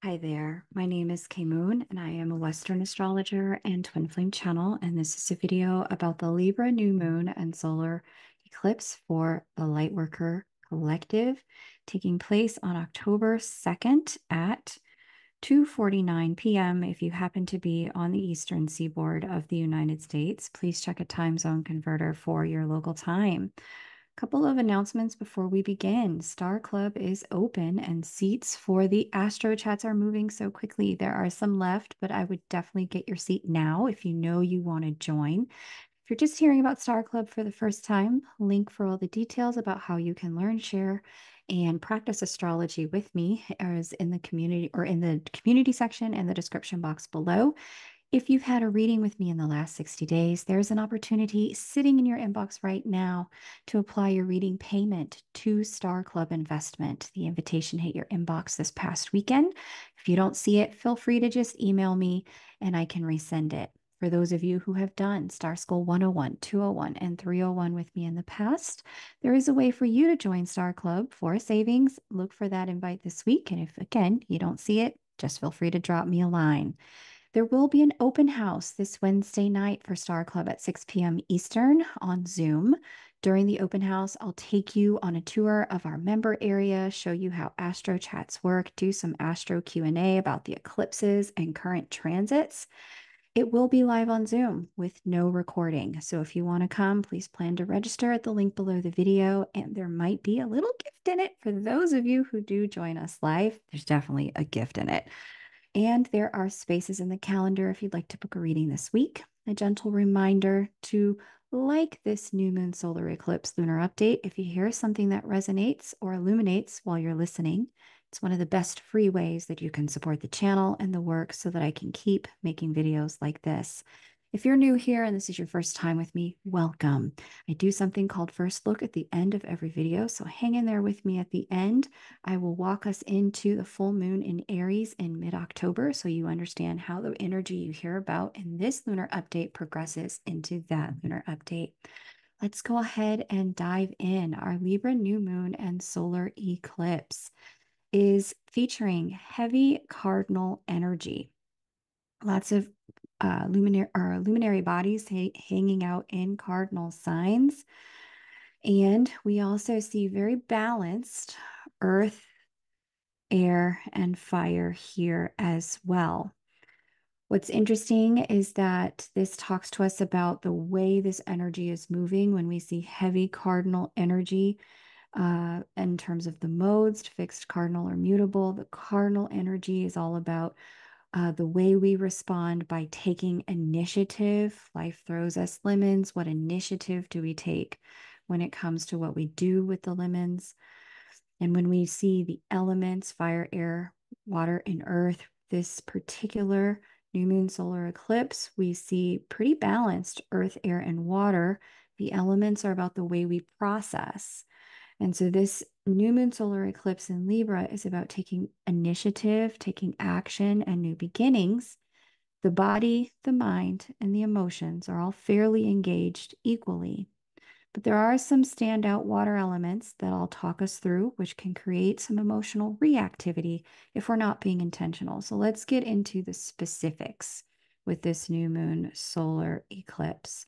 Hi there, my name is Kay Moon, and I am a Western astrologer and twin flame channel. And this is a video about the Libra new moon and solar eclipse for the Lightworker Collective taking place on October 2nd at 2:49 p.m. If you happen to be on the eastern seaboard of the United States, please check a time zone converter for your local time. Couple of announcements before we begin. Star Club is open and seats for the Astro chats are moving so quickly. There are some left, but I would definitely get your seat now if you know you want to join. If you're just hearing about Star Club for the first time, link for all the details about how you can learn, share, and practice astrology with me is in the community section and the description box below. If you've had a reading with me in the last 60 days, there's an opportunity sitting in your inbox right now to apply your reading payment to Star Club Investment. The invitation hit your inbox this past weekend. If you don't see it, feel free to just email me and I can resend it. For those of you who have done Star School 101, 201, and 301 with me in the past, there is a way for you to join Star Club for savings. Look for that invite this week. And if, again, you don't see it, just feel free to drop me a line. There will be an open house this Wednesday night for Star Club at 6 p.m. Eastern on Zoom. During the open house, I'll take you on a tour of our member area, show you how Astro chats work, do some Astro Q&A about the eclipses and current transits. It will be live on Zoom with no recording. So if you want to come, please plan to register at the link below the video, and there might be a little gift in it for those of you who do join us live. There's definitely a gift in it. And there are spaces in the calendar if you'd like to book a reading this week. A gentle reminder to like this new moon solar eclipse lunar update. If you hear something that resonates or illuminates while you're listening, it's one of the best free ways that you can support the channel and the work so that I can keep making videos like this. If you're new here and this is your first time with me, welcome. I do something called First Look at the end of every video, so hang in there with me at the end. I will walk us into the full moon in Aries in mid-October so you understand how the energy you hear about in this lunar update progresses into that lunar update. Let's go ahead and dive in. Our Libra new moon and solar eclipse is featuring heavy cardinal energy. Lots of luminary bodies hanging out in cardinal signs. And we also see very balanced earth, air, and fire here as well. What's interesting is that this talks to us about the way this energy is moving when we see heavy cardinal energy in terms of the modes, fixed, cardinal, or mutable. The cardinal energy is all about the way we respond by taking initiative. Life throws us lemons. What initiative do we take when it comes to what we do with the lemons? And when we see the elements, fire, air, water, and earth, this particular new moon solar eclipse, we see pretty balanced earth, air, and water. The elements are about the way we process. And so this new moon solar eclipse in Libra is about taking initiative, taking action, and new beginnings. The body, the mind, and the emotions are all fairly engaged equally. But there are some standout water elements that I'll talk us through, which can create some emotional reactivity if we're not being intentional. So let's get into the specifics with this new moon solar eclipse.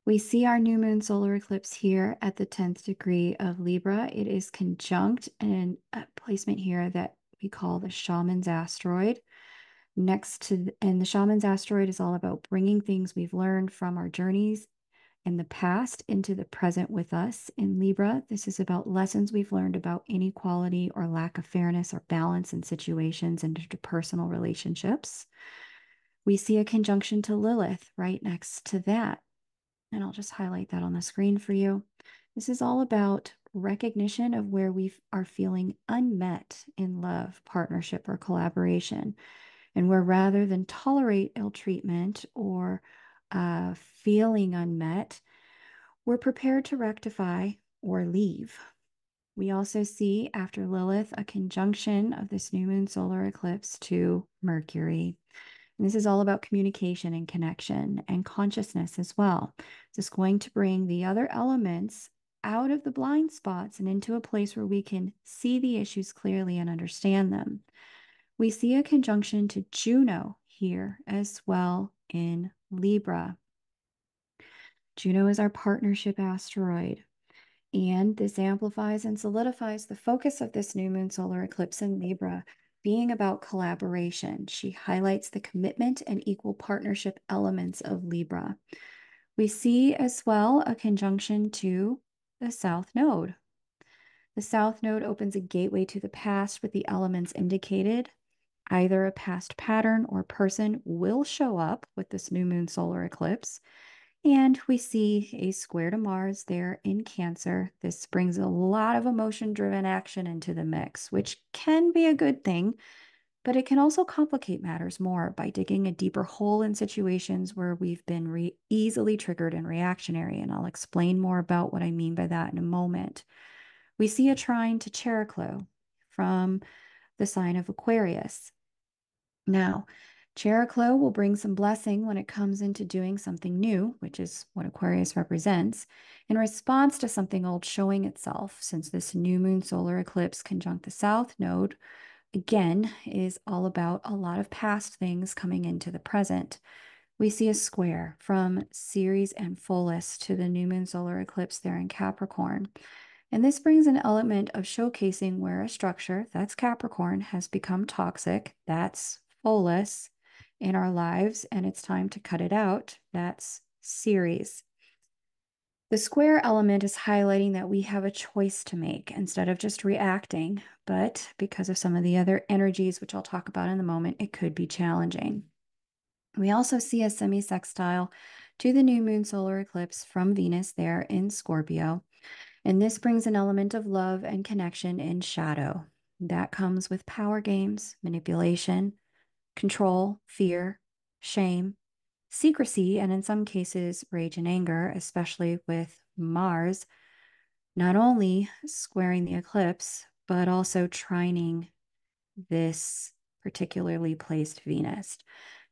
We see our new moon solar eclipse here at the 10th degree of Libra. It is conjunct in a placement here that we call the shaman's asteroid. And the shaman's asteroid is all about bringing things we've learned from our journeys in the past into the present with us. In Libra, this is about lessons we've learned about inequality or lack of fairness or balance in situations and interpersonal relationships. We see a conjunction to Lilith right next to that. And I'll just highlight that on the screen for you. This is all about recognition of where we are feeling unmet in love, partnership, or collaboration. And where rather than tolerate ill treatment or feeling unmet, we're prepared to rectify or leave. We also see after Lilith a conjunction of this new moon solar eclipse to Mercury. And this is all about communication and connection and consciousness as well. It's just going to bring the other elements out of the blind spots and into a place where we can see the issues clearly and understand them. We see a conjunction to Juno here as well in Libra. Juno is our partnership asteroid. And this amplifies and solidifies the focus of this new moon solar eclipse in Libra being about collaboration. She highlights the commitment and equal partnership elements of Libra. We see as well a conjunction to the South Node. The South Node opens a gateway to the past with the elements indicated. Either a past pattern or person will show up with this new moon solar eclipse. And we see a square to Mars there in Cancer. This brings a lot of emotion-driven action into the mix, which can be a good thing, but it can also complicate matters more by digging a deeper hole in situations where we've been easily triggered and reactionary. And I'll explain more about what I mean by that in a moment. We see a trine to Chariklo from the sign of Aquarius. Now, Chariklo will bring some blessing when it comes into doing something new, which is what Aquarius represents, in response to something old showing itself, since this new moon solar eclipse conjunct the South Node, again, is all about a lot of past things coming into the present. We see a square from Ceres and Pholus to the new moon solar eclipse there in Capricorn. And this brings an element of showcasing where a structure, that's Capricorn, has become toxic, that's Pholus, in our lives, and it's time to cut it out, that's Ceres. The square element is highlighting that we have a choice to make instead of just reacting, but because of some of the other energies, which I'll talk about in a moment, it could be challenging. We also see a semi-sextile to the new moon solar eclipse from Venus there in Scorpio. And this brings an element of love and connection in shadow. That comes with power games, manipulation, control, fear, shame, secrecy, and in some cases, rage and anger, especially with Mars, not only squaring the eclipse, but also trining this particularly placed Venus.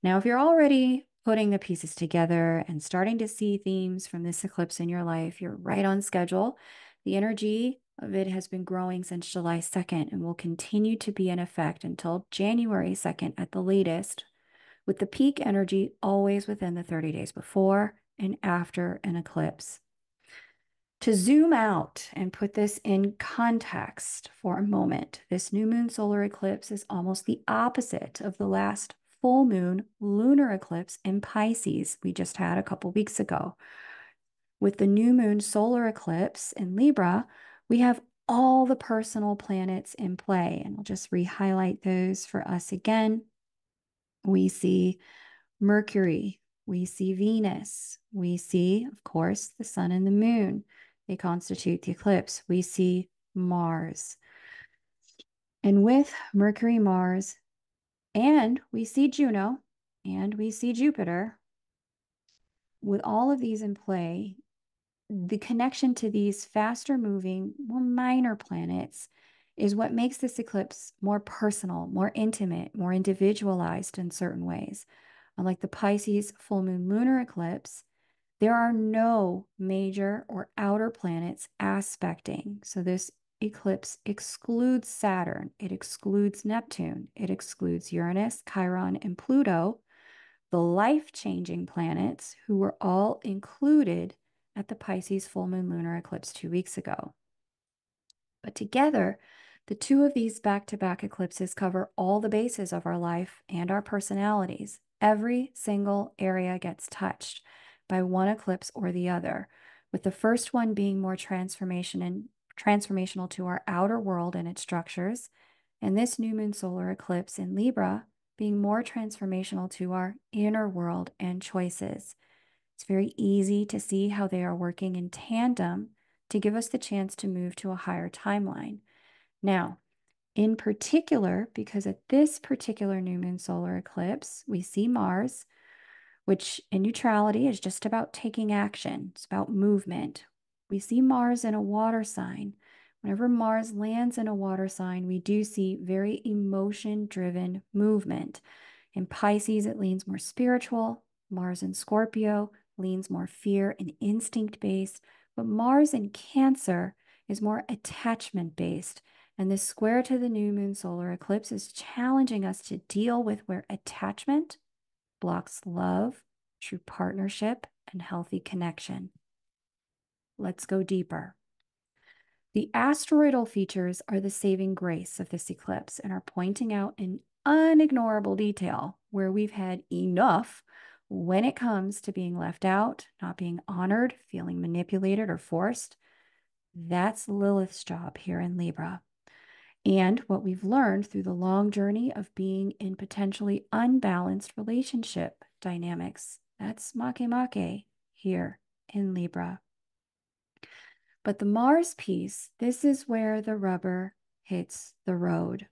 Now, if you're already putting the pieces together and starting to see themes from this eclipse in your life, you're right on schedule. The energy of it has been growing since July 2nd and will continue to be in effect until January 2nd at the latest, with the peak energy always within the 30 days before and after an eclipse. To zoom out and put this in context for a moment, this new moon solar eclipse is almost the opposite of the last full moon lunar eclipse in Pisces we just had a couple weeks ago. With the new moon solar eclipse in Libra, we have all the personal planets in play, and I'll just re-highlight those for us again. We see Mercury, we see Venus, we see, of course, the sun and the moon. They constitute the eclipse. We see Mars. And with Mercury, Mars, and we see Juno, and we see Jupiter, with all of these in play, the connection to these faster moving, more minor planets is what makes this eclipse more personal, more intimate, more individualized in certain ways. Unlike the Pisces full moon lunar eclipse, there are no major or outer planets aspecting. So this eclipse excludes Saturn, it excludes Neptune, it excludes Uranus, Chiron, and Pluto, the life-changing planets who were all included at the Pisces full moon lunar eclipse 2 weeks ago. But together, the two of these back-to-back eclipses cover all the bases of our life and our personalities. Every single area gets touched by one eclipse or the other, with the first one being more transformational to our outer world and its structures, and this new moon solar eclipse in Libra being more transformational to our inner world and choices. It's very easy to see how they are working in tandem to give us the chance to move to a higher timeline. Now, in particular, because at this particular new moon solar eclipse, we see Mars, which in neutrality is just about taking action. It's about movement. We see Mars in a water sign. Whenever Mars lands in a water sign, we do see very emotion-driven movement. In Pisces, it leans more spiritual. Mars in Scorpio leans more fear and instinct-based, But Mars in Cancer is more attachment based. And this square to the new moon solar eclipse is challenging us to deal with where attachment blocks love, true partnership, and healthy connection. Let's go deeper. The asteroidal features are the saving grace of this eclipse and are pointing out in unignorable detail where we've had enough when it comes to being left out, not being honored, feeling manipulated or forced. That's Lilith's job here in Libra. And what we've learned through the long journey of being in potentially unbalanced relationship dynamics. That's Make here in Libra. But the Mars piece, this is where the rubber hits the road.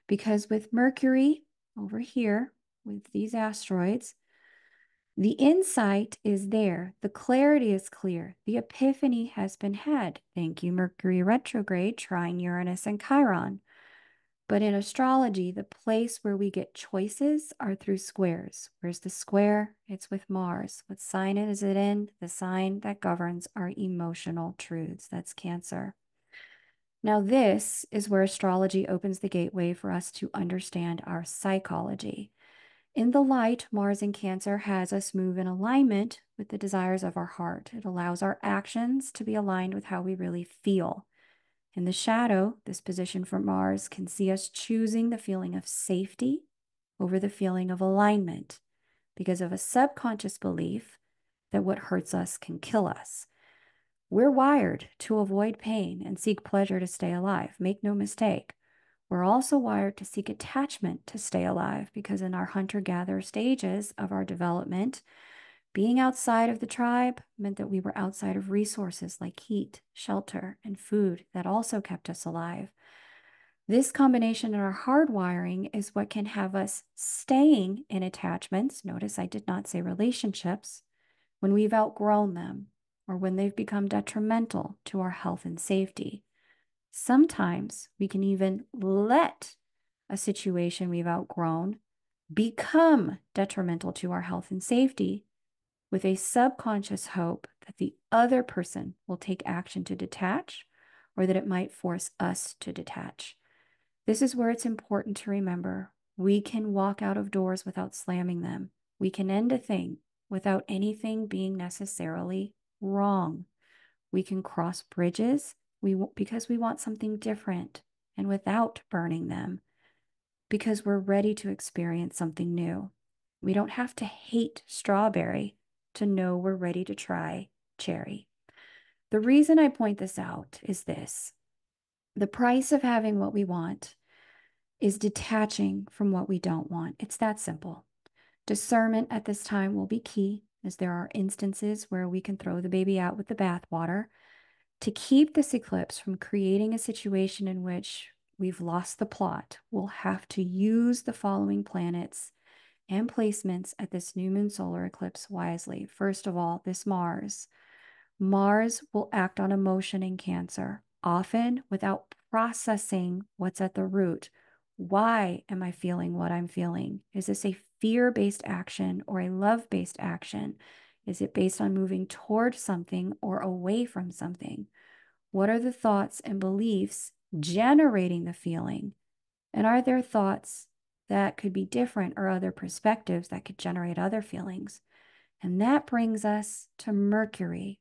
Because with Mercury over here, with these asteroids, the insight is there. The clarity is clear. The epiphany has been had. Thank you, Mercury retrograde, trine Uranus and Chiron. But in astrology, the place where we get choices are through squares. Where's the square? It's with Mars. What sign is it in? The sign that governs our emotional truths. That's Cancer. Now, this is where astrology opens the gateway for us to understand our psychology. In the light, Mars in Cancer has us move in alignment with the desires of our heart. It allows our actions to be aligned with how we really feel. In the shadow, this position for Mars can see us choosing the feeling of safety over the feeling of alignment because of a subconscious belief that what hurts us can kill us. We're wired to avoid pain and seek pleasure to stay alive. Make no mistake. We're also wired to seek attachment to stay alive because in our hunter-gatherer stages of our development, being outside of the tribe meant that we were outside of resources like heat, shelter, and food that also kept us alive. This combination in our hardwiring is what can have us staying in attachments. Notice I did not say relationships when we've outgrown them or when they've become detrimental to our health and safety. Sometimes we can even let a situation we've outgrown become detrimental to our health and safety with a subconscious hope that the other person will take action to detach or that it might force us to detach. This is where it's important to remember we can walk out of doors without slamming them. We can end a thing without anything being necessarily wrong. We can cross bridges because we want something different and without burning them because we're ready to experience something new. We don't have to hate strawberry to know we're ready to try cherry. The reason I point this out is this. The price of having what we want is detaching from what we don't want. It's that simple. Discernment at this time will be key, as there are instances where we can throw the baby out with the bathwater. To keep this eclipse from creating a situation in which we've lost the plot, we'll have to use the following planets and placements at this new moon solar eclipse wisely. First of all, this Mars. Mars will act on emotion in Cancer, often without processing what's at the root. Why am I feeling what I'm feeling? Is this a fear-based action or a love-based action? Is it based on moving toward something or away from something? What are the thoughts and beliefs generating the feeling? And are there thoughts that could be different or other perspectives that could generate other feelings? And that brings us to Mercury.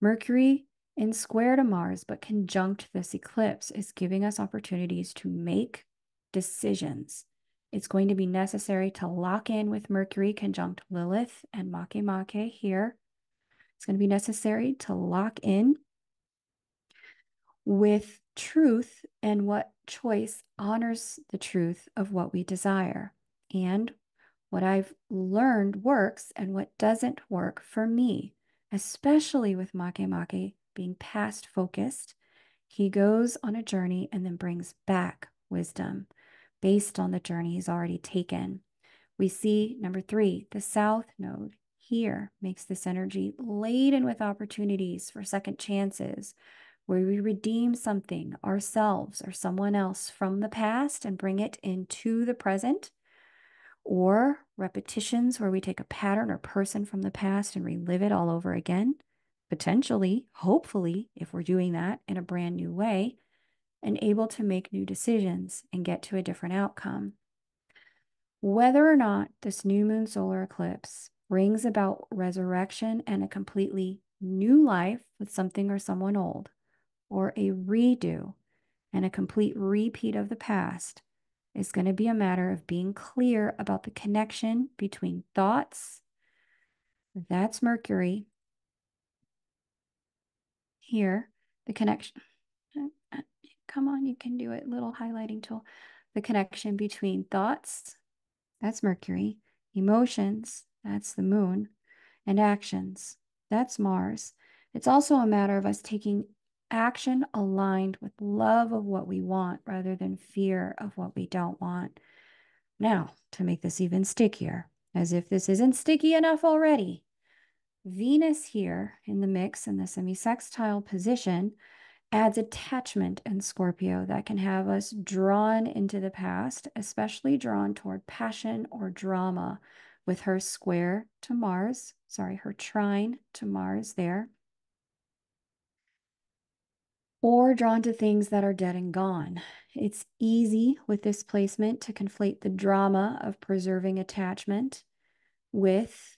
Mercury in square to Mars, but conjunct this eclipse, is giving us opportunities to make decisions. It's going to be necessary to lock in with Mercury conjunct Lilith and Make here. It's going to be necessary to lock in with truth and what choice honors the truth of what we desire and what I've learned works and what doesn't work for me, especially with Make being past focused. He goes on a journey and then brings back wisdom based on the journey he's already taken. We see number 3, the South Node here makes this energy laden with opportunities for second chances, where we redeem something, ourselves or someone else from the past and bring it into the present, or repetitions where we take a pattern or person from the past and relive it all over again. potentially, hopefully, if we're doing that in a brand new way, and able to make new decisions and get to a different outcome. Whether or not this new moon solar eclipse brings about resurrection and a completely new life with something or someone old, or a redo and a complete repeat of the past, is going to be a matter of being clear about the connection between thoughts. That's Mercury. Here, the connection. Come on, you can do it. Little highlighting tool. The connection between thoughts, that's Mercury, emotions, that's the moon, and actions, that's Mars. It's also a matter of us taking action aligned with love of what we want rather than fear of what we don't want. Now, to make this even stickier, as if this isn't sticky enough already, Venus here in the mix in the semi-sextile position adds attachment in Scorpio that can have us drawn into the past, especially drawn toward passion or drama with her square to Mars, her trine to Mars there, or drawn to things that are dead and gone. It's easy with this placement to conflate the drama of preserving attachment with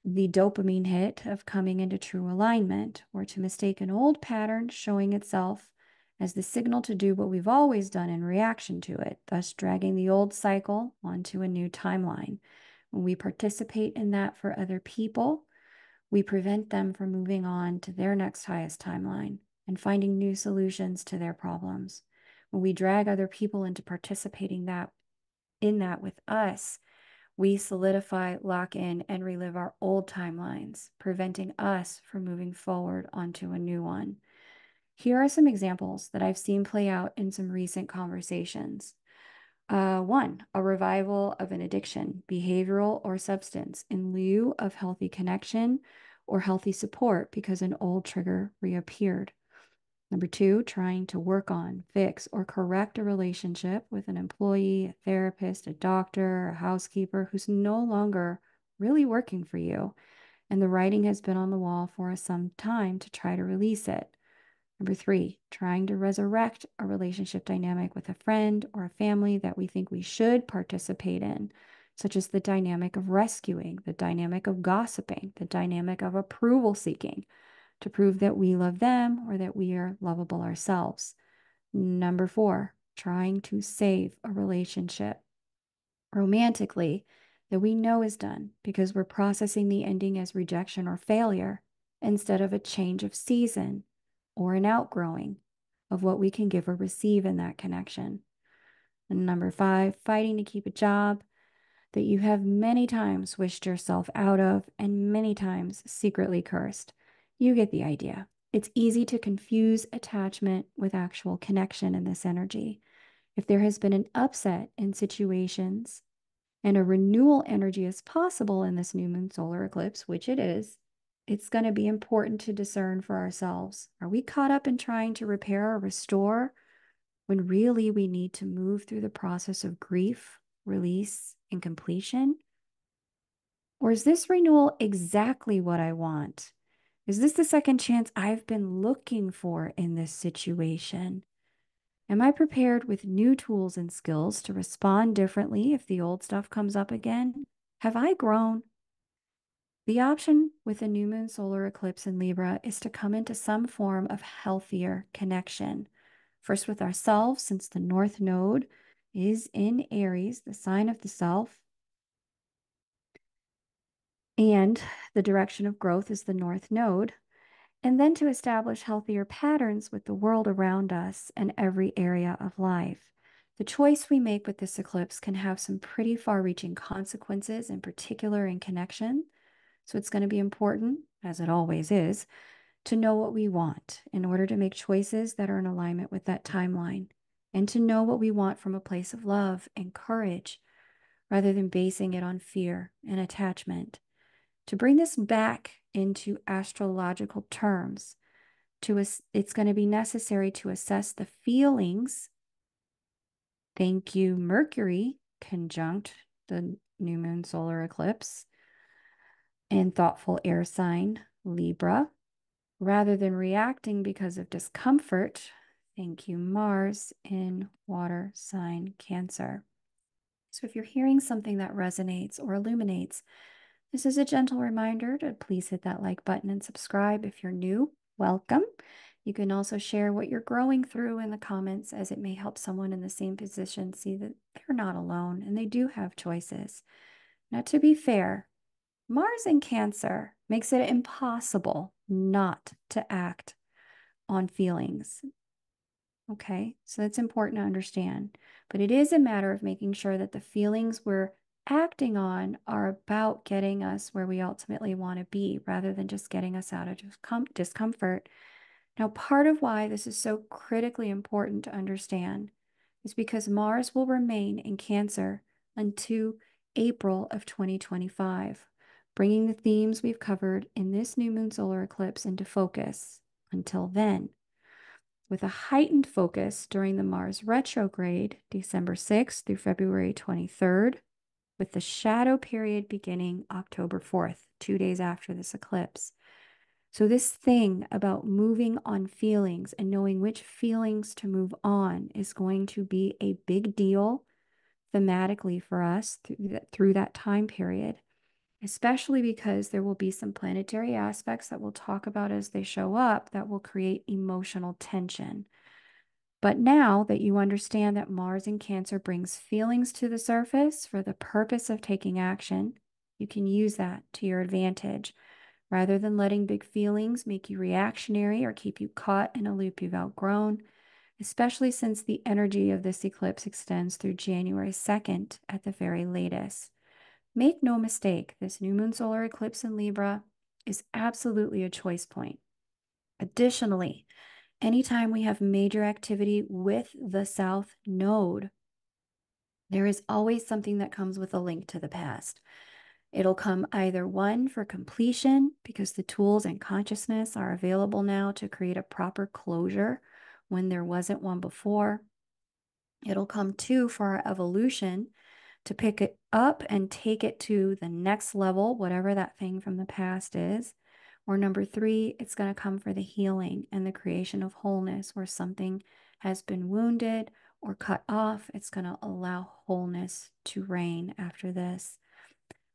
the dopamine hit of coming into true alignment, or to mistake an old pattern showing itself as the signal to do what we've always done in reaction to it, thus dragging the old cycle onto a new timeline. When we participate in that for other people, we prevent them from moving on to their next highest timeline and finding new solutions to their problems. When we drag other people into participating in that with us, we solidify, lock in, and relive our old timelines, preventing us from moving forward onto a new one. Here are some examples that I've seen play out in some recent conversations. One, a revival of an addiction, behavioral or substance, in lieu of healthy connection or healthy support because an old trigger reappeared. Number two, trying to work on, fix, or correct a relationship with an employee, a therapist, a doctor, a housekeeper who's no longer really working for you, and the writing has been on the wall for some time to try to release it. Number three, trying to resurrect a relationship dynamic with a friend or a family that we think we should participate in, such as the dynamic of rescuing, the dynamic of gossiping, the dynamic of approval seeking, to prove that we love them or that we are lovable ourselves. Number four, trying to save a relationship romantically that we know is done because we're processing the ending as rejection or failure instead of a change of season or an outgrowing of what we can give or receive in that connection. And number five, fighting to keep a job that you have many times wished yourself out of and many times secretly cursed. You get the idea. It's easy to confuse attachment with actual connection in this energy. If there has been an upset in situations and a renewal energy is possible in this new moon solar eclipse, which it is, it's going to be important to discern for ourselves. Are we caught up in trying to repair or restore when really we need to move through the process of grief, release, and completion? Or is this renewal exactly what I want? Is this the second chance I've been looking for in this situation? Am I prepared with new tools and skills to respond differently if the old stuff comes up again? Have I grown? The option with a new moon solar eclipse in Libra is to come into some form of healthier connection. First with ourselves, since the North Node is in Aries, the sign of the self, and the direction of growth is the North Node, and then to establish healthier patterns with the world around us and every area of life. The choice we make with this eclipse can have some pretty far-reaching consequences, in particular in connection. So it's going to be important, as it always is, to know what we want in order to make choices that are in alignment with that timeline, and to know what we want from a place of love and courage rather than basing it on fear and attachment. To bring this back into astrological terms, it's going to be necessary to assess the feelings. Thank you, Mercury, conjunct the new moon solar eclipse, and thoughtful air sign, Libra. rather than reacting because of discomfort. Thank you, Mars in water sign Cancer. So if you're hearing something that resonates or illuminates, this is a gentle reminder to please hit that like button and subscribe. If you're new, welcome. You can also share what you're growing through in the comments, as it may help someone in the same position see that they're not alone and they do have choices. Now, to be fair, Mars in Cancer makes it impossible not to act on feelings. Okay, so that's important to understand. But it is a matter of making sure that the feelings we're acting on are about getting us where we ultimately want to be, rather than just getting us out of discomfort. Now, part of why this is so critically important to understand is because Mars will remain in Cancer until April of 2025, bringing the themes we've covered in this new moon solar eclipse into focus until then, with a heightened focus during the Mars retrograde, December 6th through February 23rd, with the shadow period beginning October 4th, 2 days after this eclipse. So this thing about moving on feelings and knowing which feelings to move on is going to be a big deal thematically for us through that time period, especially because there will be some planetary aspects that we'll talk about as they show up that will create emotional tension. But now that you understand that Mars in Cancer brings feelings to the surface for the purpose of taking action, you can use that to your advantage, rather than letting big feelings make you reactionary or keep you caught in a loop you've outgrown, especially since the energy of this eclipse extends through January 2nd at the very latest. Make no mistake, this new moon solar eclipse in Libra is absolutely a choice point. Additionally, anytime we have major activity with the South Node, there is always something that comes with a link to the past. It'll come either one for completion, because the tools and consciousness are available now to create a proper closure when there wasn't one before. It'll come two for our evolution, to pick it up and take it to the next level, whatever that thing from the past is. Or number three, it's going to come for the healing and the creation of wholeness, where something has been wounded or cut off. It's going to allow wholeness to reign after this.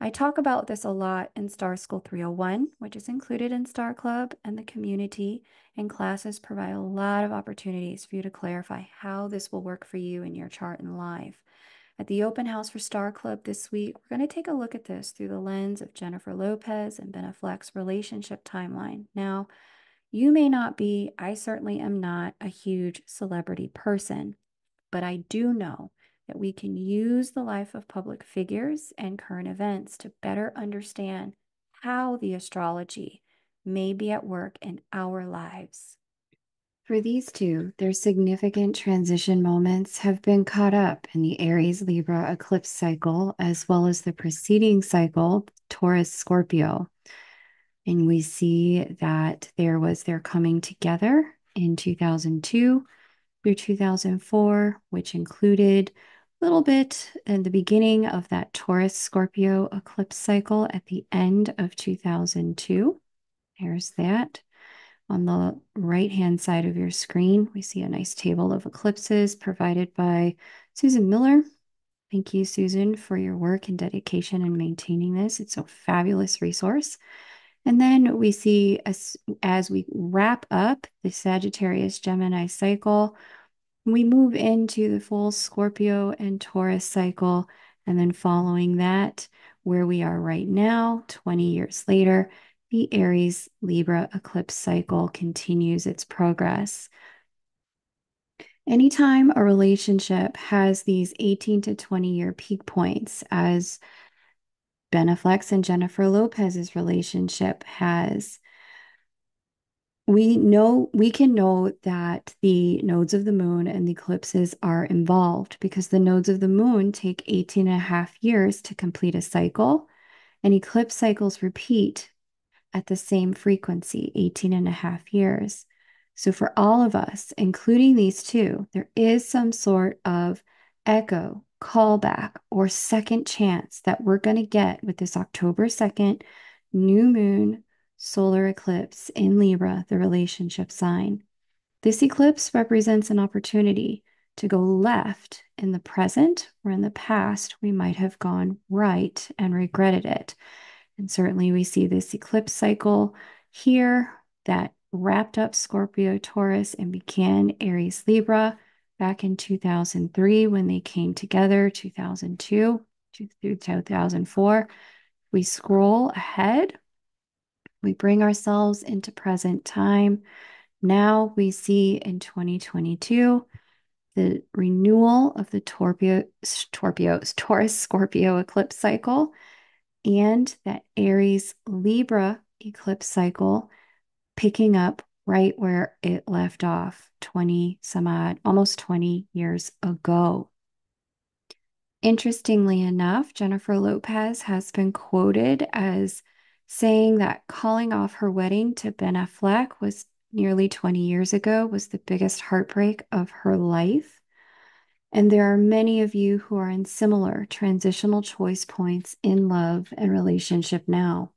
I talk about this a lot in Star School 301, which is included in Star Club, and the community and classes provide a lot of opportunities for you to clarify how this will work for you in your chart and life. At the open house for Star Club this week, we're going to take a look at this through the lens of Jennifer Lopez and Ben Affleck's relationship timeline. Now, you may not be, I certainly am not, a huge celebrity person, but I do know that we can use the life of public figures and current events to better understand how the astrology may be at work in our lives. For these two, their significant transition moments have been caught up in the Aries Libra eclipse cycle, as well as the preceding cycle, Taurus Scorpio. And we see that there was their coming together in 2002 through 2004, which included a little bit in the beginning of that Taurus Scorpio eclipse cycle at the end of 2002. There's that. On the right-hand side of your screen, we see a nice table of eclipses provided by Susan Miller. Thank you, Susan, for your work and dedication in maintaining this. It's a fabulous resource. And then we see, as we wrap up the Sagittarius Gemini cycle, we move into the full Scorpio and Taurus cycle. And then following that, where we are right now, 20 years later, the Aries Libra eclipse cycle continues its progress. Anytime a relationship has these 18 to 20-year peak points, as Ben Affleck's and Jennifer Lopez's relationship has, we can know that the nodes of the moon and the eclipses are involved, because the nodes of the moon take 18 and a half years to complete a cycle, and eclipse cycles repeat at the same frequency, 18 and a half years. So for all of us, including these two, there is some sort of echo, callback, or second chance that we're going to get with this October 2nd new moon solar eclipse in Libra, the relationship sign. This eclipse represents an opportunity to go left in the present, where in the past we might have gone right and regretted it. And certainly we see this eclipse cycle here that wrapped up Scorpio Taurus and began Aries Libra back in 2003 when they came together, 2002 through 2004. We scroll ahead, we bring ourselves into present time. Now we see in 2022 the renewal of the Taurus Scorpio eclipse cycle and that Aries Libra eclipse cycle picking up right where it left off 20 some odd, almost 20 years ago. Interestingly enough, Jennifer Lopez has been quoted as saying that calling off her wedding to Ben Affleck was nearly 20 years ago was the biggest heartbreak of her life. And there are many of you who are in similar transitional choice points in love and relationship now.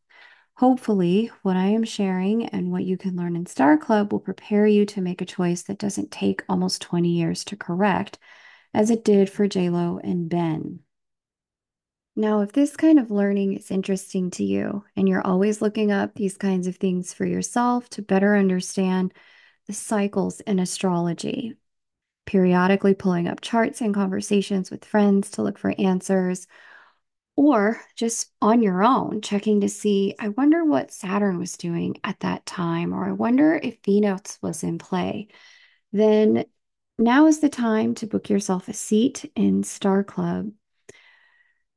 Hopefully, what I am sharing and what you can learn in Star Club will prepare you to make a choice that doesn't take almost 20 years to correct, as it did for JLo and Ben. Now, if this kind of learning is interesting to you and you're always looking up these kinds of things for yourself to better understand the cycles in astrology, periodically pulling up charts and conversations with friends to look for answers, or just on your own, checking to see, I wonder what Saturn was doing at that time, or I wonder if Venus was in play, then now is the time to book yourself a seat in Star Club.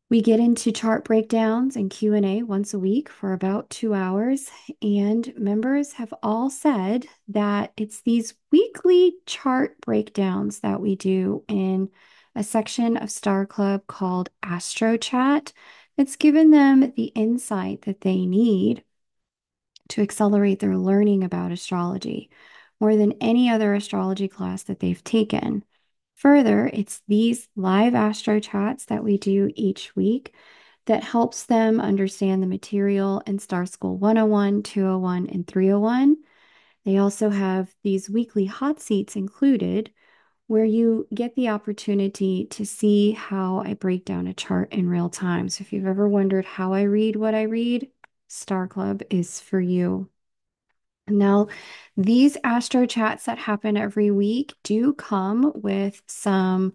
We get into chart breakdowns and Q&A once a week for about 2 hours, and members have all said that it's these weekly chart breakdowns that we do in a section of Star Club called Astro Chat that's given them the insight that they need to accelerate their learning about astrology more than any other astrology class that they've taken. Further, it's these live Astro Chats that we do each week that helps them understand the material in Star School 101, 201, and 301. They also have these weekly hot seats included where you get the opportunity to see how I break down a chart in real time. So if you've ever wondered how I read what I read, Star Club is for you. Now, these Astro Chats that happen every week do come with some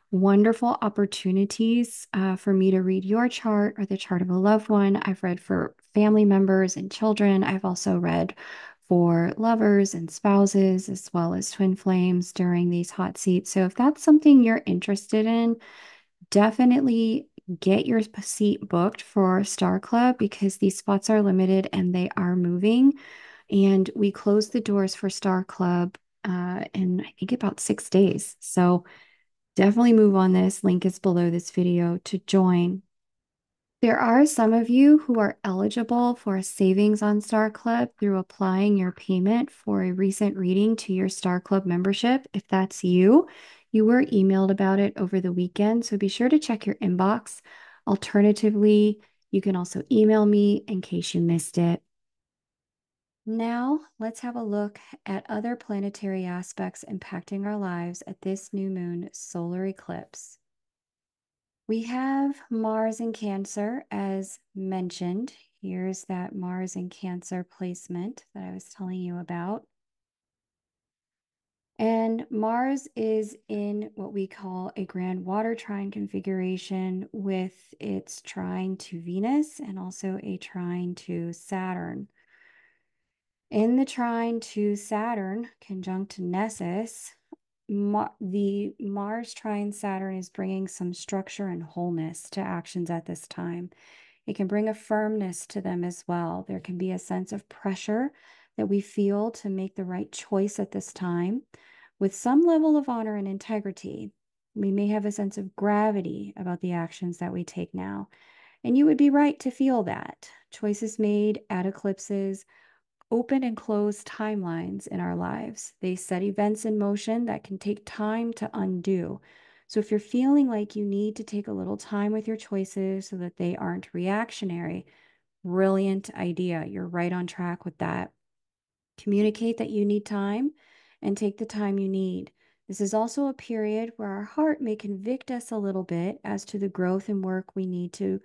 wonderful opportunities for me to read your chart or the chart of a loved one. I've read for family members and children. I've also read for lovers and spouses, as well as twin flames during these hot seats. So if that's something you're interested in, definitely get your seat booked for Star Club because these spots are limited and they are moving. And we close the doors for Star Club in, I think, about 6 days. So definitely move on this. Link is below this video to join. There are some of you who are eligible for a savings on Star Club through applying your payment for a recent reading to your Star Club membership. If that's you, you were emailed about it over the weekend, so be sure to check your inbox. Alternatively, you can also email me in case you missed it. Now, let's have a look at other planetary aspects impacting our lives at this new moon solar eclipse. We have Mars in Cancer, as mentioned. Here's that Mars in Cancer placement that I was telling you about. And Mars is in what we call a grand water trine configuration with its trine to Venus and also a trine to Saturn. In the trine to Saturn, conjunct Nessus, the Mars trine Saturn is bringing some structure and wholeness to actions at this time. It can bring a firmness to them as well. There can be a sense of pressure that we feel to make the right choice at this time with some level of honor and integrity. We may have a sense of gravity about the actions that we take now. And you would be right to feel that. Choices made at eclipses open and close timelines in our lives. They set events in motion that can take time to undo. So if you're feeling like you need to take a little time with your choices so that they aren't reactionary, brilliant idea. You're right on track with that. Communicate that you need time and take the time you need. This is also a period where our heart may convict us a little bit as to the growth and work we need to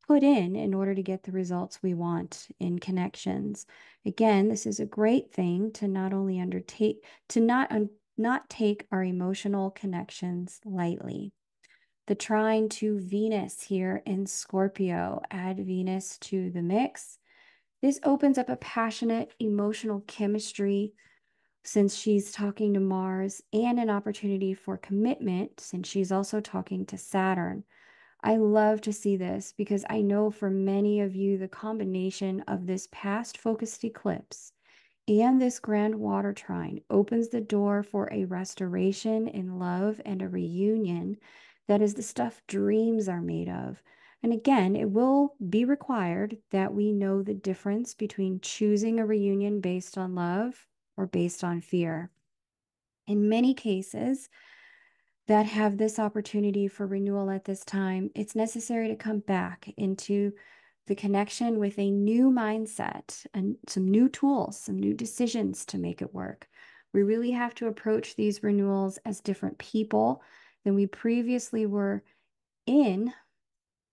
put in order to get the results we want in connections. Again, this is a great thing to not only undertake, to not take our emotional connections lightly. The trine to Venus here in Scorpio, add Venus to the mix. This opens up a passionate emotional chemistry since she's talking to Mars, and an opportunity for commitment since she's also talking to Saturn. I love to see this because I know for many of you, the combination of this past focused eclipse and this grand water trine opens the door for a restoration in love and a reunion that is the stuff dreams are made of. And again, it will be required that we know the difference between choosing a reunion based on love or based on fear. In many cases that have this opportunity for renewal at this time, it's necessary to come back into the connection with a new mindset and some new tools, some new decisions to make it work. We really have to approach these renewals as different people than we previously were in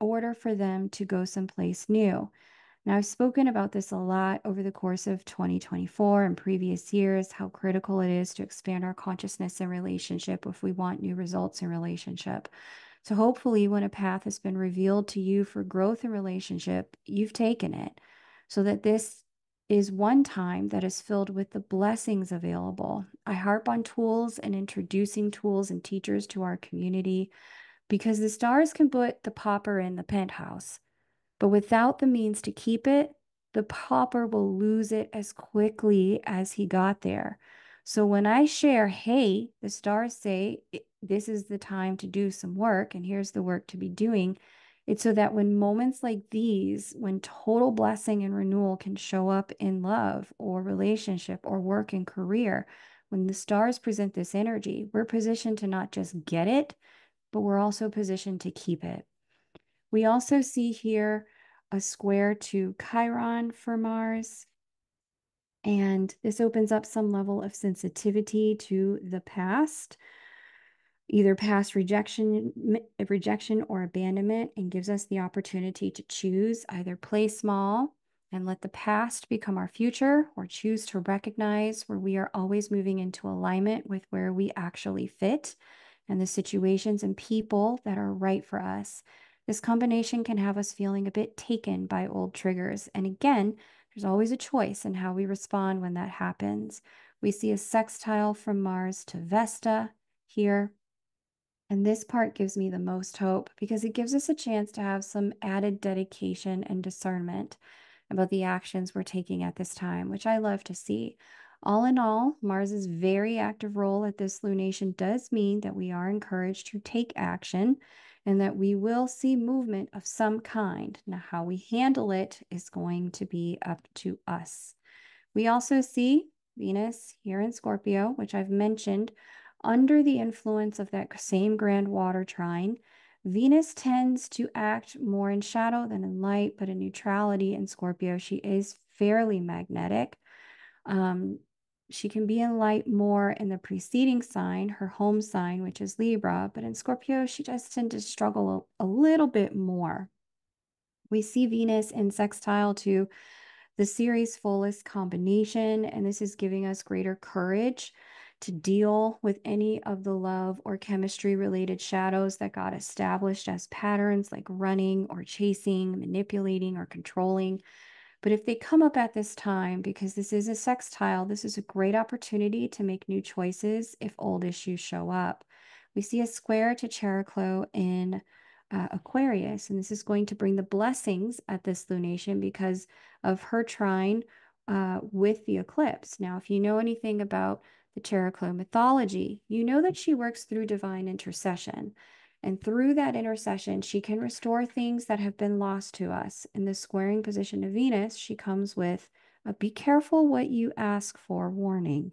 order for them to go someplace new. Now, I've spoken about this a lot over the course of 2024 and previous years, how critical it is to expand our consciousness and relationship if we want new results in relationship. So hopefully when a path has been revealed to you for growth in relationship, you've taken it so that this is one time that is filled with the blessings available. I harp on tools and introducing tools and teachers to our community because the stars can put the pauper in the penthouse. But without the means to keep it, the pauper will lose it as quickly as he got there. So when I share, hey, the stars say this is the time to do some work, and here's the work to be doing, it's so that when moments like these, when total blessing and renewal can show up in love or relationship or work and career, when the stars present this energy, we're positioned to not just get it, but we're also positioned to keep it. We also see here a square to Chiron for Mars, and this opens up some level of sensitivity to the past, either past rejection or abandonment, and gives us the opportunity to choose either play small and let the past become our future, or choose to recognize where we are always moving into alignment with where we actually fit and the situations and people that are right for us. This combination can have us feeling a bit taken by old triggers. And again, there's always a choice in how we respond when that happens. We see a sextile from Mars to Vesta here. And this part gives me the most hope because it gives us a chance to have some added dedication and discernment about the actions we're taking at this time, which I love to see. All in all, Mars's very active role at this lunation does mean that we are encouraged to take action and that we will see movement of some kind. Now, how we handle it is going to be up to us. We also see Venus here in Scorpio, which I've mentioned, under the influence of that same grand water trine. Venus tends to act more in shadow than in light, but in neutrality in Scorpio, she is fairly magnetic. She can be in light more in the preceding sign, her home sign, which is Libra, but in Scorpio, she does tend to struggle a little bit more. We see Venus in sextile to the series fullest combination, and this is giving us greater courage to deal with any of the love or chemistry related shadows that got established as patterns like running or chasing, manipulating, or controlling. But if they come up at this time, because this is a sextile, this is a great opportunity to make new choices if old issues show up. We see a square to Chariklo in Aquarius, and this is going to bring the blessings at this lunation because of her trine with the eclipse. Now, if you know anything about the Chariklo mythology, you know that she works through divine intercession. And through that intercession, she can restore things that have been lost to us. In the squaring position of Venus, she comes with a be careful what you ask for warning,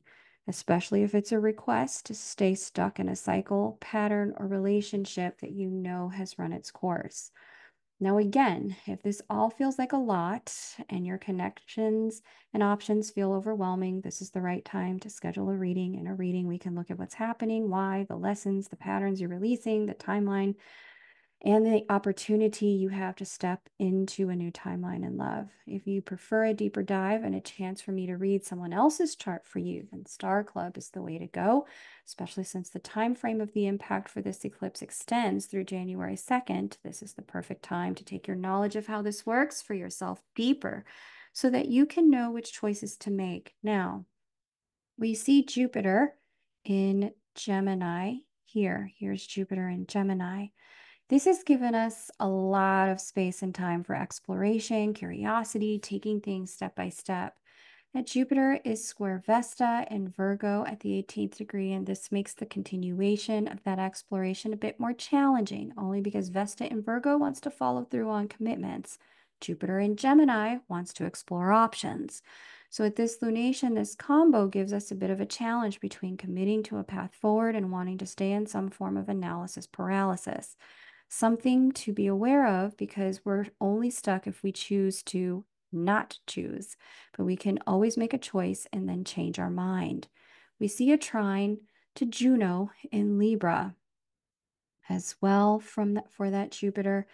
especially if it's a request to stay stuck in a cycle, pattern, or relationship that you know has run its course. Now, again, if this all feels like a lot and your connections and options feel overwhelming, this is the right time to schedule a reading. In a reading, we can look at what's happening, why, the lessons, the patterns you're releasing, the timeline, and the opportunity you have to step into a new timeline in love. If you prefer a deeper dive and a chance for me to read someone else's chart for you, then Star Club is the way to go, especially since the time frame of the impact for this eclipse extends through January 2nd. This is the perfect time to take your knowledge of how this works for yourself deeper so that you can know which choices to make. Now, we see Jupiter in Gemini here. Here's Jupiter in Gemini. This has given us a lot of space and time for exploration, curiosity, taking things step by step. That Jupiter is square Vesta in Virgo at the 18th degree, and this makes the continuation of that exploration a bit more challenging, only because Vesta in Virgo wants to follow through on commitments. Jupiter in Gemini wants to explore options. So at this lunation, this combo gives us a bit of a challenge between committing to a path forward and wanting to stay in some form of analysis paralysis. Something to be aware of because we're only stuck if we choose to not choose, but we can always make a choice and then change our mind. We see a trine to Juno in Libra as well for that Jupiter.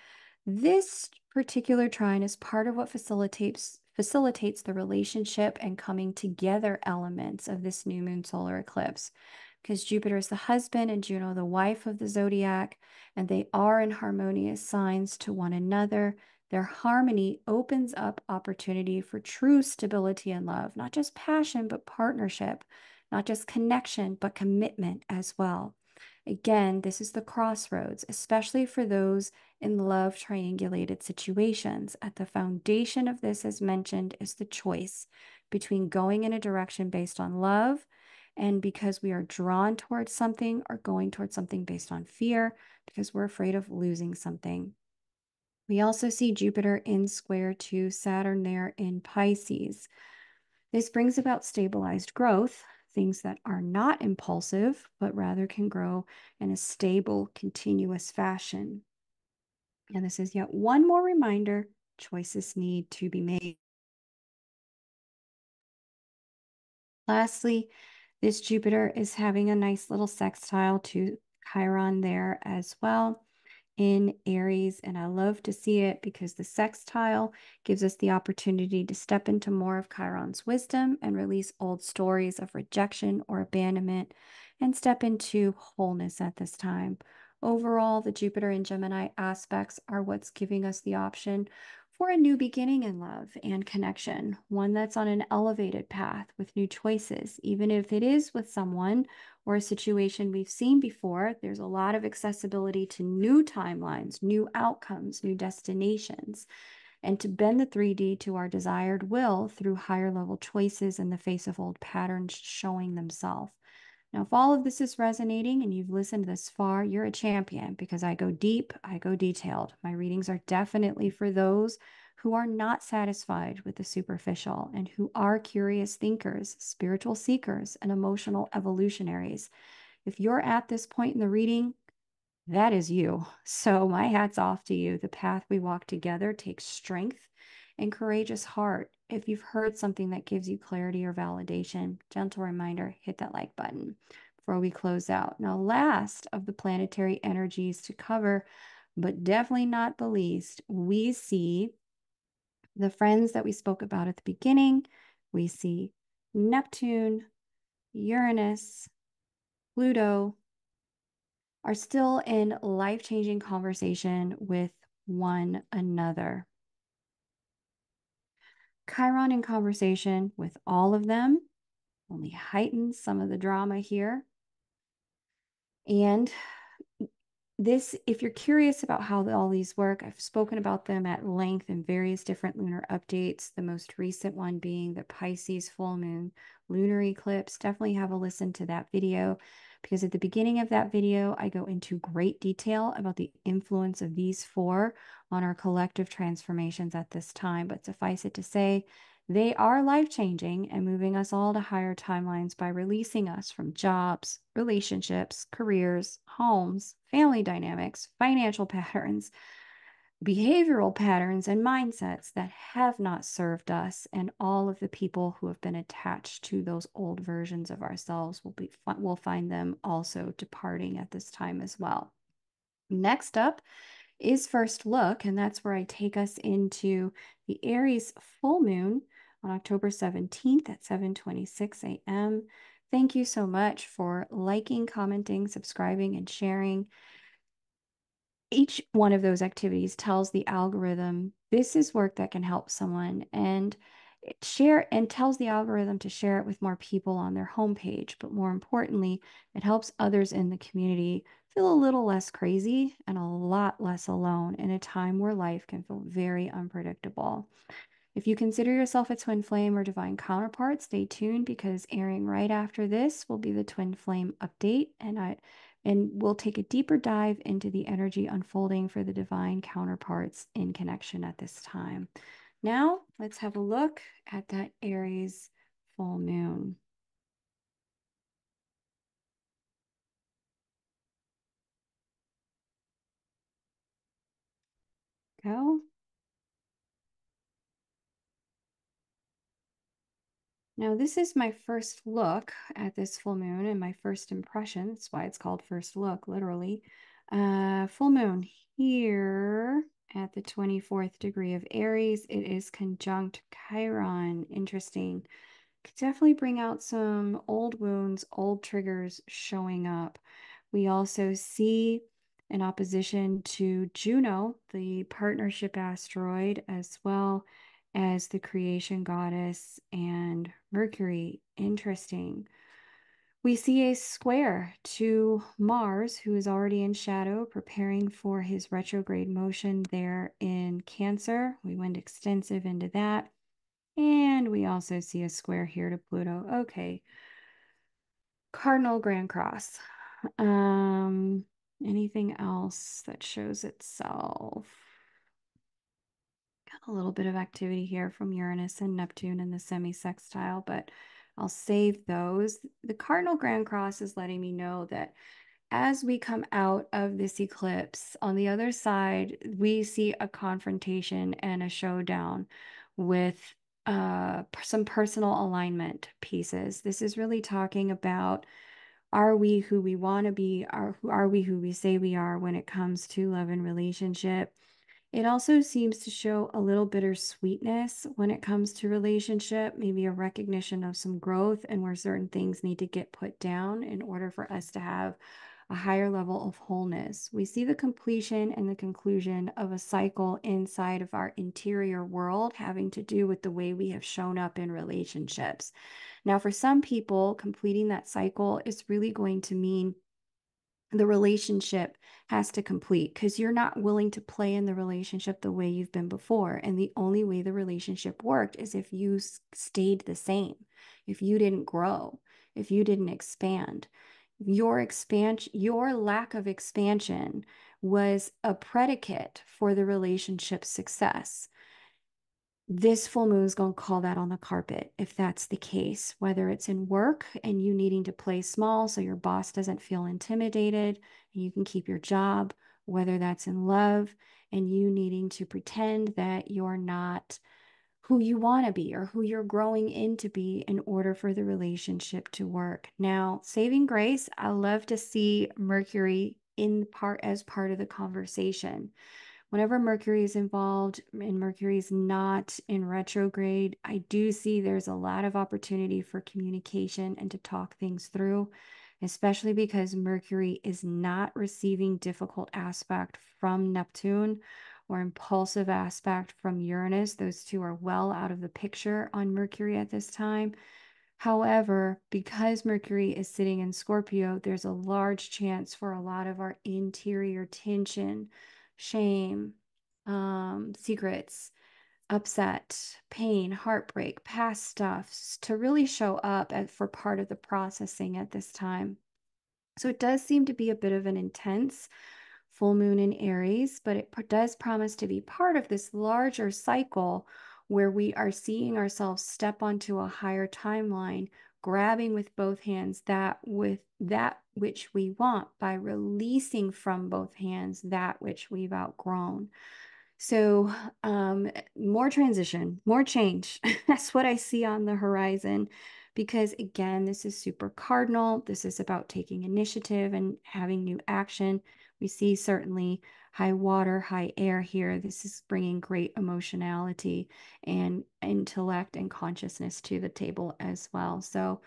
This particular trine is part of what facilitates the relationship and coming together elements of this new moon solar eclipse, because Jupiter is the husband and Juno the wife of the zodiac, and they are in harmonious signs to one another. Their harmony opens up opportunity for true stability and love, not just passion, but partnership, not just connection, but commitment as well. Again, this is the crossroads, especially for those in love triangulated situations. At the foundation of this, as mentioned, is the choice between going in a direction based on love and because we are drawn towards something, or going towards something based on fear because we're afraid of losing something. We also see Jupiter in square to Saturn there in Pisces. This brings about stabilized growth, things that are not impulsive, but rather can grow in a stable, continuous fashion. And this is yet one more reminder, choices need to be made. Lastly, this Jupiter is having a nice little sextile to Chiron there as well in Aries, and I love to see it because the sextile gives us the opportunity to step into more of Chiron's wisdom and release old stories of rejection or abandonment and step into wholeness at this time. Overall, the Jupiter and Gemini aspects are what's giving us the option for a new beginning in love and connection, one that's on an elevated path with new choices, even if it is with someone or a situation we've seen before. There's a lot of accessibility to new timelines, new outcomes, new destinations, and to bend the 3D to our desired will through higher level choices in the face of old patterns showing themselves. Now, if all of this is resonating and you've listened this far, you're a champion because I go deep, I go detailed. My readings are definitely for those who are not satisfied with the superficial and who are curious thinkers, spiritual seekers, and emotional evolutionaries. If you're at this point in the reading, that is you. So my hat's off to you. The path we walk together takes strength and courageous heart. If you've heard something that gives you clarity or validation, gentle reminder, hit that like button before we close out. Now, last of the planetary energies to cover, but definitely not the least, we see the friends that we spoke about at the beginning. We see Neptune, Uranus, Pluto, are still in life-changing conversation with one another. Chiron in conversation with all of them only heightens some of the drama here. And this, if you're curious about how all these work, I've spoken about them at length in various different lunar updates, the most recent one being the Pisces full moon lunar eclipse. Definitely have a listen to that video because at the beginning of that video, I go into great detail about the influence of these four on our collective transformations at this time. But suffice it to say, they are life-changing and moving us all to higher timelines by releasing us from jobs, relationships, careers, homes, family dynamics, financial patterns, behavioral patterns and mindsets that have not served us, and all of the people who have been attached to those old versions of ourselves will find them also departing at this time as well. Next up is first look, and that's where I take us into the Aries full moon on October 17th at 7:26 a.m. Thank you so much for liking, commenting, subscribing, and sharing. Each one of those activities tells the algorithm this is work that can help someone, and tells the algorithm to share it with more people on their homepage. But more importantly, it helps others in the community feel a little less crazy and a lot less alone in a time where life can feel very unpredictable. If you consider yourself a twin flame or divine counterpart, stay tuned, because airing right after this will be the twin flame update, and we'll take a deeper dive into the energy unfolding for the divine counterparts in connection at this time. Now, let's have a look at that Aries full moon. Go. Now, this is my first look at this full moon and my first impression. That's why it's called first look, literally. Full moon here at the 24th degree of Aries. It is conjunct Chiron. Interesting. Could definitely bring out some old wounds, old triggers showing up. We also see an opposition to Juno, the partnership asteroid, as well as the creation goddess and Mercury. Interesting. We see a square to Mars, who is already in shadow, preparing for his retrograde motion there in Cancer. We went extensive into that. And we also see a square here to Pluto. Okay. Cardinal Grand Cross. Um, Anything else that shows itself? Got a little bit of activity here from Uranus and Neptune in the semi-sextile, but I'll save those. The Cardinal Grand Cross is letting me know that as we come out of this eclipse, on the other side, we see a confrontation and a showdown with some personal alignment pieces. This is really talking about, are we who we want to be? Are we who we say we are when it comes to love and relationship? It also seems to show a little bittersweetness when it comes to relationship, maybe a recognition of some growth and where certain things need to get put down in order for us to have a higher level of wholeness. We see the completion and the conclusion of a cycle inside of our interior world, having to do with the way we have shown up in relationships. Now, for some people, completing that cycle is really going to mean the relationship has to complete, because you're not willing to play in the relationship the way you've been before. And the only way the relationship worked is if you stayed the same, if you didn't grow, if you didn't expand. Your lack of expansion was a predicate for the relationship's success. This full moon is going to call that on the carpet if that's the case, whether it's in work and you needing to play small so your boss doesn't feel intimidated and you can keep your job, whether that's in love and you needing to pretend that you're not who you want to be or who you're growing into be in order for the relationship to work. Now, saving grace, I love to see Mercury in part as part of the conversation. Whenever Mercury is involved and Mercury is not in retrograde, I do see there's a lot of opportunity for communication and to talk things through, especially because Mercury is not receiving difficult aspect from Neptune or impulsive aspect from Uranus. Those two are well out of the picture on Mercury at this time. However, because Mercury is sitting in Scorpio, there's a large chance for a lot of our interior tension, shame, secrets, upset, pain, heartbreak, past stuffs to really show up for part of the processing at this time. So it does seem to be a bit of an intense full moon in Aries, but it does promise to be part of this larger cycle where we are seeing ourselves step onto a higher timeline, grabbing with both hands that which we want by releasing from both hands that which we've outgrown. So, more transition, more change. That's what I see on the horizon. Because again, this is super cardinal. This is about taking initiative and having new action. We see certainly high water, high air here. This is bringing great emotionality and intellect and consciousness to the table as well. So,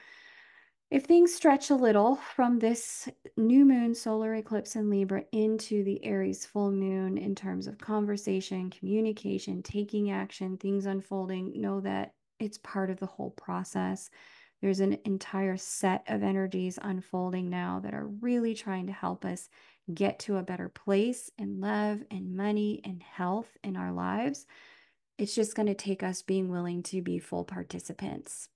if things stretch a little from this new moon solar eclipse in Libra into the Aries full moon in terms of conversation, communication, taking action, things unfolding, know that it's part of the whole process. There's an entire set of energies unfolding now that are really trying to help us get to a better place in love and money and health in our lives. It's just going to take us being willing to be full participants.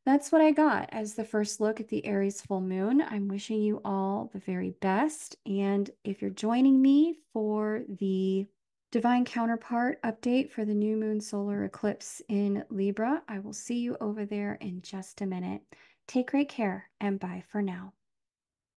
That's what I got as the first look at the Aries full moon. I'm wishing you all the very best. And if you're joining me for the divine counterpart update for the new moon solar eclipse in Libra, I will see you over there in just a minute. Take great care and bye for now.